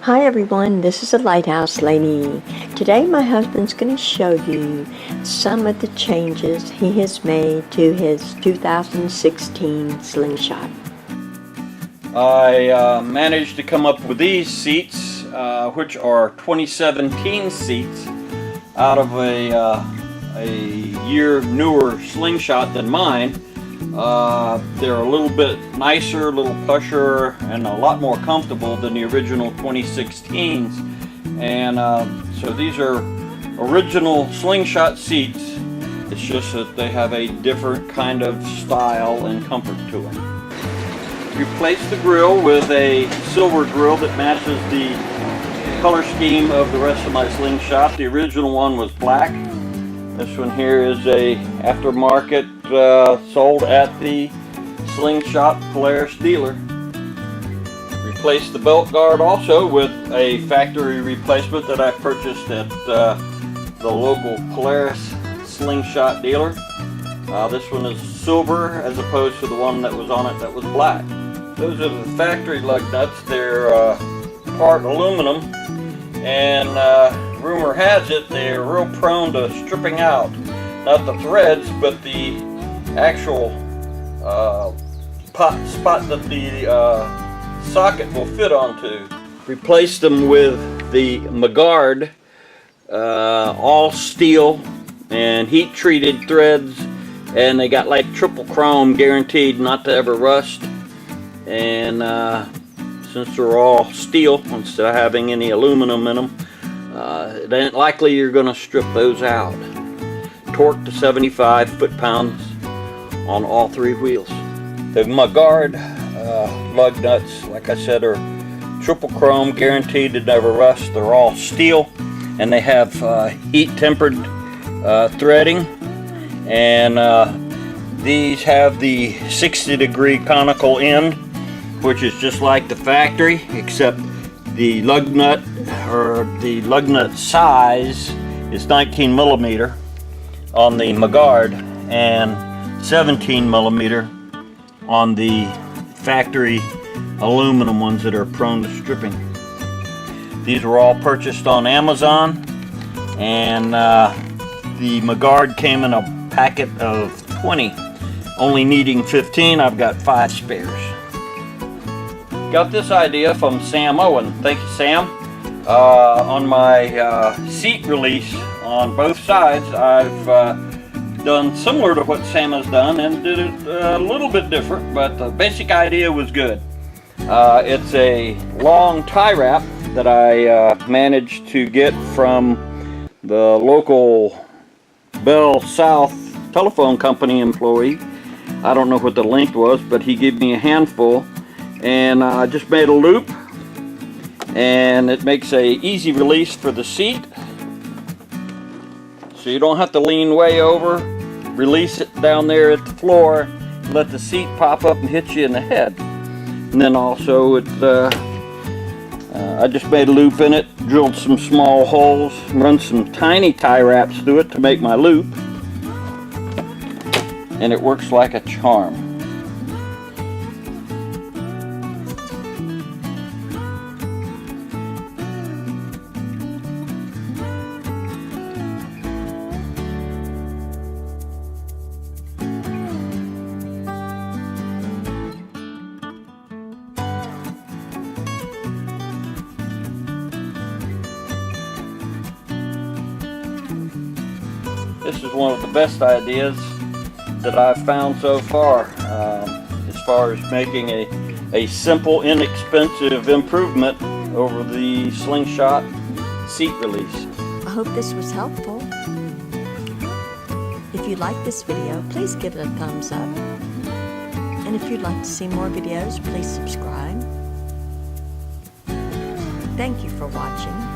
Hi everyone, this is the Lighthouse Lady. Today my husband's going to show you some of the changes he has made to his 2016 Slingshot. I managed to come up with these seats, which are 2017 seats, out of a year newer Slingshot than mine. They're a little bit nicer, a little plusher, and a lot more comfortable than the original 2016s. And so these are original Slingshot seats. It's just that they have a different kind of style and comfort to them. Replaced the grill with a silver grill that matches the color scheme of the rest of my Slingshot. The original one was black. This one here is a aftermarket sold at the Slingshot Polaris dealer. Replaced the belt guard also with a factory replacement that I purchased at the local Polaris Slingshot dealer. This one is silver as opposed to the one that was on it that was black. Those are the factory lug nuts. They're part aluminum, and rumor has it they're real prone to stripping out. Not the threads, but the actual spot that the socket will fit onto. Replaced them with the McGard all steel and heat treated threads, and they got like triple chrome, guaranteed not to ever rust. And since they're all steel instead of having any aluminum in them, it ain't likely you're going to strip those out. Torque to 75 foot-pounds on all three wheels. The McGard lug nuts, like I said, are triple chrome, guaranteed to never rust. They're all steel, and they have heat-tempered threading. And these have the 60-degree conical end, which is just like the factory, except the lug nut, or the lug nut size, is 19 millimeter on the McGard and 17 millimeter on the factory aluminum ones that are prone to stripping. These were all purchased on Amazon, and the McGard came in a packet of 20, only needing 15. I've got 5 spares. Got this idea from Sam Owens. Thank you, Sam. On my seat release on both sides, I've done similar to what Sam has done and did it a little bit different, but the basic idea was good. It's a long tie wrap that I managed to get from the local Bell South telephone company employee. I don't know what the length was, but he gave me a handful, and I just made a loop, and it makes a easy release for the seat, so you don't have to lean way over, release it down there at the floor, let the seat pop up and hit you in the head. And then also I just made a loop in it, drilled some small holes, run some tiny tie wraps through it to make my loop, and it works like a charm. This is one of the best ideas that I've found so far, as far as making a simple, inexpensive improvement over the Slingshot seat release. I hope this was helpful. If you like this video, please give it a thumbs up. And if you'd like to see more videos, please subscribe. Thank you for watching.